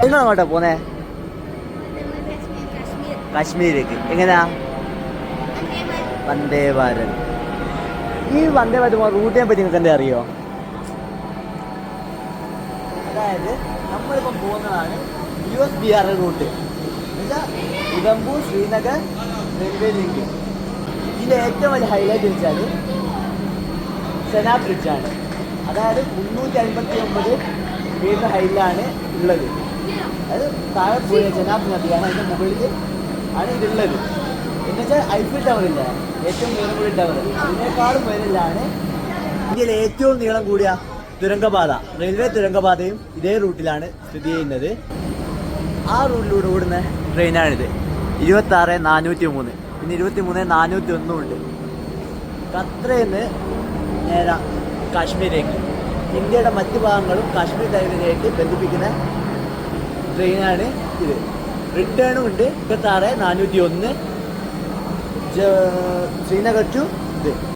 നിങ്ങളങ്ങോട്ടാ പോന്നേ? കാശ്മീരിലേക്ക്. എങ്ങനെയാ? വന്ദേ ഭാരത്. ഈ വന്ദേ ഭാരത് റൂട്ടിനെ പറ്റി നിങ്ങൾക്ക് എന്താ അറിയോ? അതായത് നമ്മളിപ്പം പോകുന്നതാണ് USBR റൂട്ട്. എന്നുവെച്ചാൽ ഉധംപൂർ ശ്രീനഗർ റെയിൽവേ ലിങ്ക്. ഇതിൻ്റെ ഏറ്റവും വലിയ ഹൈലൈറ്റ് വെച്ചാൽ ചെനാബ് ബ്രിഡ്ജാണ്. അതായത് 359 മീറ്റർ ഹൈറ്റിലാണ് ഉള്ളത്. അത് താഴെ പോയ ചെനാബ് നദിയാണ്, അതിൻ്റെ മുകളിൽ ആണ് ഇതുള്ളത്. എന്നുവെച്ചാൽ ഐഫിൽ ടവർ ഇല്ല, ഏറ്റവും നീളം കൂടിയ ടവർ, അതിനേക്കാളും മുകളിലാണ് ഇന്ത്യയിലെ ഏറ്റവും നീളം കൂടിയ തുരങ്കപാത, റെയിൽവേ തുരങ്കപാതയും ഇതേ റൂട്ടിലാണ് സ്ഥിതി ചെയ്യുന്നത്. ആ റൂട്ടിലൂടെ ഓടുന്ന ട്രെയിനാണിത്. 26-403, പിന്നെ 23-401 ഉണ്ട്. ഖത്തറിൽ നിന്ന് നേരെ കാശ്മീരിലേക്ക്, ഇന്ത്യയുടെ മറ്റ് ഭാഗങ്ങളും കാശ്മീർ ടൈമിലേക്ക് ബന്ധിപ്പിക്കുന്ന ട്രെയിനാണ് ഇത്. റിട്ടേണും ഉണ്ട്. 26-401 ശ്രീനഗർ ടു ഇത്.